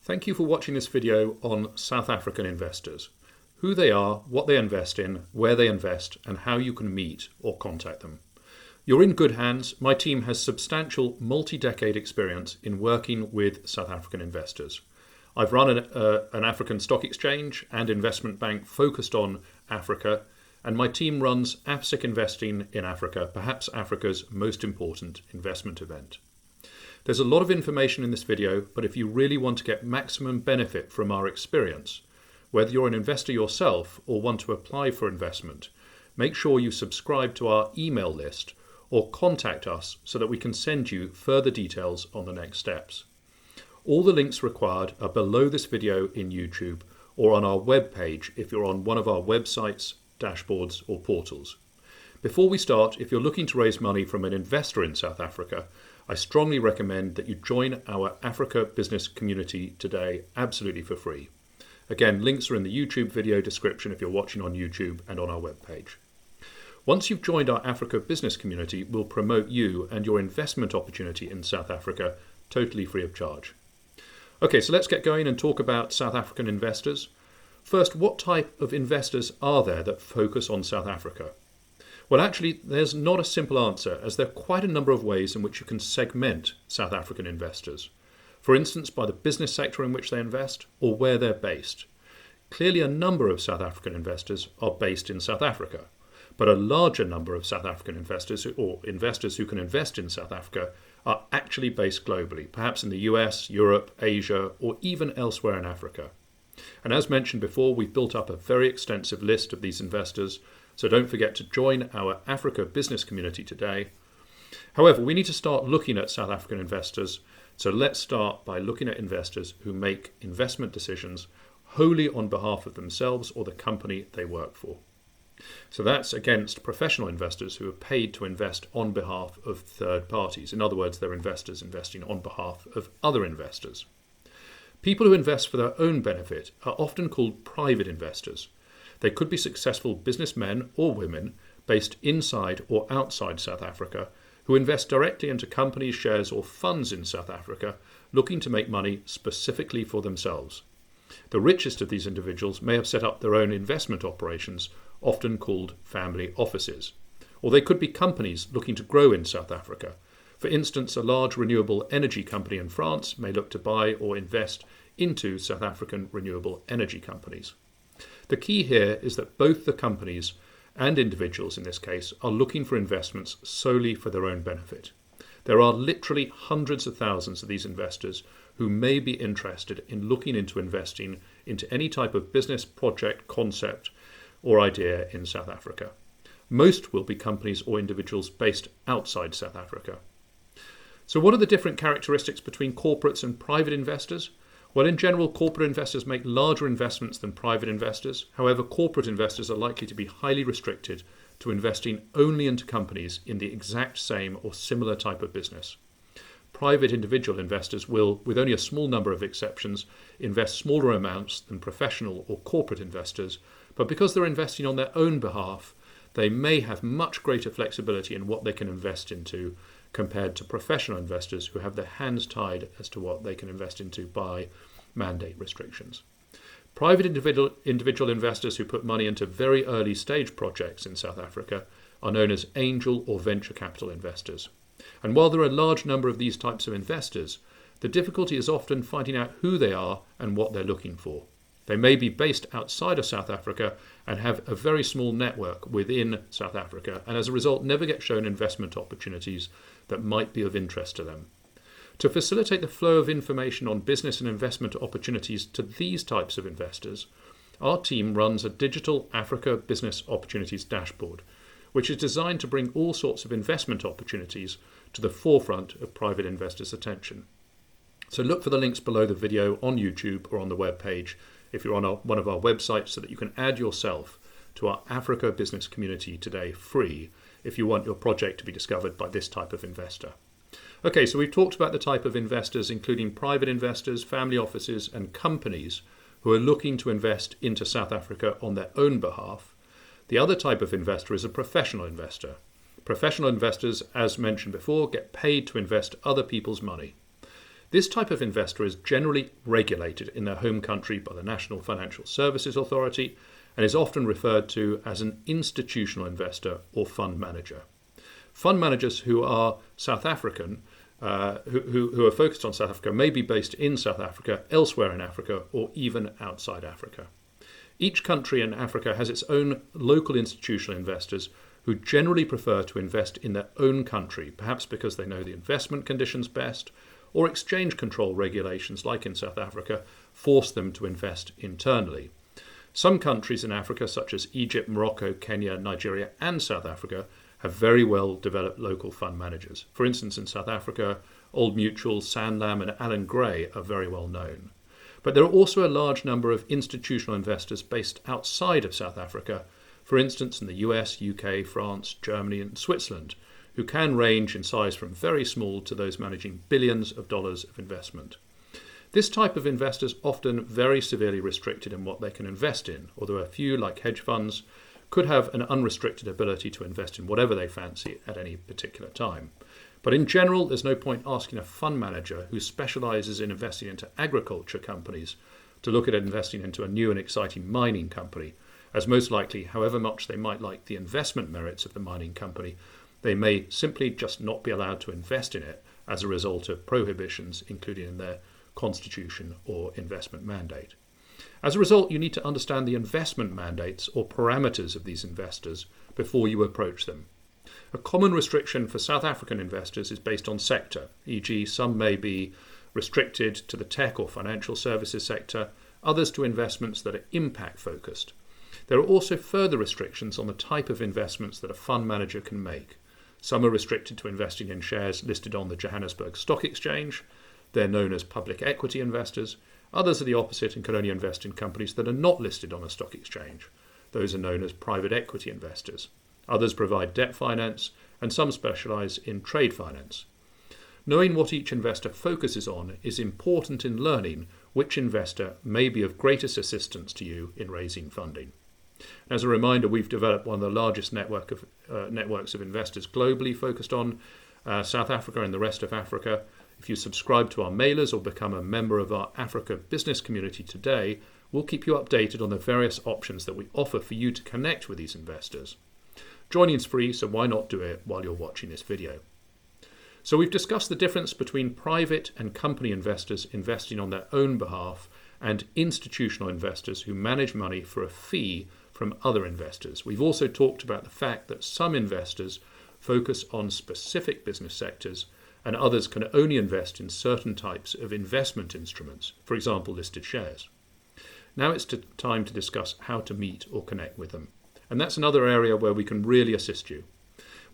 Thank you for watching this video on South African investors. Who they are, what they invest in, where they invest, and how you can meet or contact them. You're in good hands. My team has substantial multi-decade experience in working with South African investors. I've run an African stock exchange and investment bank focused on Africa, and my team runs AFSIC Investing in Africa, perhaps Africa's most important investment event. There's a lot of information in this video, but if you really want to get maximum benefit from our experience, whether you're an investor yourself or want to apply for investment, make sure you subscribe to our email list or contact us so that we can send you further details on the next steps. All the links required are below this video in YouTube or on our webpage if you're on one of our websites, dashboards or portals. Before we start, if you're looking to raise money from an investor in South Africa, I strongly recommend that you join our Africa business community today absolutely for free. Again, links are in the YouTube video description if you're watching on YouTube and on our webpage. Once you've joined our Africa business community, we'll promote you and your investment opportunity in South Africa totally free of charge. Okay, so let's get going and talk about South African investors. First, what type of investors are there that focus on South Africa? Well, actually, there's not a simple answer, as there are quite a number of ways in which you can segment South African investors. For instance, by the business sector in which they invest or where they're based. Clearly, a number of South African investors are based in South Africa, but a larger number of South African investors or investors who can invest in South Africa are actually based globally, perhaps in the US, Europe, Asia, or even elsewhere in Africa. And as mentioned before, we've built up a very extensive list of these investors, so don't forget to join our Africa business community today. However, we need to start looking at South African investors, so let's start by looking at investors who make investment decisions wholly on behalf of themselves or the company they work for. So that's against professional investors who are paid to invest on behalf of third parties. In other words, they're investors investing on behalf of other investors. People who invest for their own benefit are often called private investors. They could be successful businessmen or women based inside or outside South Africa who invest directly into companies, shares or funds in South Africa looking to make money specifically for themselves. The richest of these individuals may have set up their own investment operations, often called family offices. Or they could be companies looking to grow in South Africa. For instance, a large renewable energy company in France may look to buy or invest into South African renewable energy companies. The key here is that both the companies and individuals in this case are looking for investments solely for their own benefit. There are literally hundreds of thousands of these investors who may be interested in looking into investing into any type of business, project, concept or idea in South Africa. Most will be companies or individuals based outside South Africa. So what are the different characteristics between corporates and private investors? Well, in general, corporate investors make larger investments than private investors. However, corporate investors are likely to be highly restricted to investing only into companies in the exact same or similar type of business. Private individual investors will, with only a small number of exceptions, invest smaller amounts than professional or corporate investors, but because they're investing on their own behalf, they may have much greater flexibility in what they can invest into compared to professional investors who have their hands tied as to what they can invest into by mandate restrictions. Private individual investors who put money into very early stage projects in South Africa are known as angel or venture capital investors. And while there are a large number of these types of investors, the difficulty is often finding out who they are and what they're looking for. They may be based outside of South Africa and have a very small network within South Africa, and as a result never get shown investment opportunities that might be of interest to them. To facilitate the flow of information on business and investment opportunities to these types of investors, our team runs a digital Africa Business Opportunities dashboard, which is designed to bring all sorts of investment opportunities to the forefront of private investors' attention. So look for the links below the video on YouTube or on the web page if you're on one of our websites so that you can add yourself to our Africa business community today free if you want your project to be discovered by this type of investor. Okay, so we've talked about the type of investors, including private investors, family offices and companies who are looking to invest into South Africa on their own behalf. The other type of investor is a professional investor. Professional investors, as mentioned before, get paid to invest other people's money. This type of investor is generally regulated in their home country by the National Financial Services Authority and is often referred to as an institutional investor or fund manager. Fund managers who are South African, who are focused on South Africa, may be based in South Africa, elsewhere in Africa, or even outside Africa. Each country in Africa has its own local institutional investors who generally prefer to invest in their own country, perhaps because they know the investment conditions best, or exchange control regulations, like in South Africa, force them to invest internally. Some countries in Africa, such as Egypt, Morocco, Kenya, Nigeria, and South Africa, have very well developed local fund managers. For instance, in South Africa, Old Mutual, Sanlam, and Alan Gray are very well known. But there are also a large number of institutional investors based outside of South Africa, for instance in the US, UK, France, Germany, and Switzerland, who can range in size from very small to those managing billions of dollars of investment. This type of investor is often very severely restricted in what they can invest in, although a few, like hedge funds, could have an unrestricted ability to invest in whatever they fancy at any particular time. But in general, there's no point asking a fund manager who specializes in investing into agriculture companies to look at investing into a new and exciting mining company, as most likely, however much they might like the investment merits of the mining company, they may simply just not be allowed to invest in it as a result of prohibitions included in their constitution or investment mandate. As a result, you need to understand the investment mandates or parameters of these investors before you approach them. A common restriction for South African investors is based on sector, e.g. some may be restricted to the tech or financial services sector, others to investments that are impact focused. There are also further restrictions on the type of investments that a fund manager can make. Some are restricted to investing in shares listed on the Johannesburg Stock Exchange. They're known as public equity investors. Others are the opposite and can only invest in companies that are not listed on a stock exchange. Those are known as private equity investors. Others provide debt finance, and some specialize in trade finance. Knowing what each investor focuses on is important in learning which investor may be of greatest assistance to you in raising funding. As a reminder, we've developed one of the largest networks of investors globally focused on South Africa and the rest of Africa. If you subscribe to our mailers or become a member of our Africa business community today, we'll keep you updated on the various options that we offer for you to connect with these investors. Joining is free, so why not do it while you're watching this video? So we've discussed the difference between private and company investors investing on their own behalf and institutional investors who manage money for a fee from other investors. We've also talked about the fact that some investors focus on specific business sectors and others can only invest in certain types of investment instruments, for example, listed shares. Now it's time to discuss how to meet or connect with them. And that's another area where we can really assist you.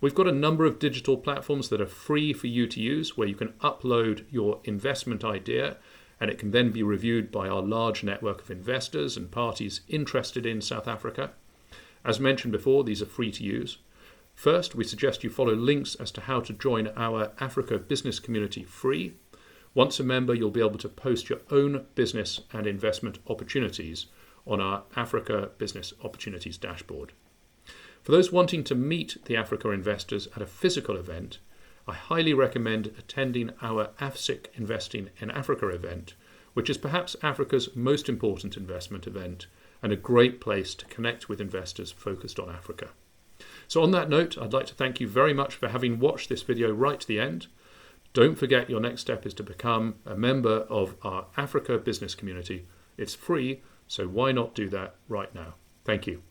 We've got a number of digital platforms that are free for you to use, where you can upload your investment idea and it can then be reviewed by our large network of investors and parties interested in South Africa. As mentioned before, these are free to use. First, we suggest you follow links as to how to join our Africa business community free. Once a member, you'll be able to post your own business and investment opportunities on our Africa Business Opportunities dashboard. For those wanting to meet the Africa investors at a physical event, I highly recommend attending our AFSIC Investing in Africa event, which is perhaps Africa's most important investment event and a great place to connect with investors focused on Africa. So on that note, I'd like to thank you very much for having watched this video right to the end. Don't forget your next step is to become a member of our Africa business community. It's free, so why not do that right now? Thank you.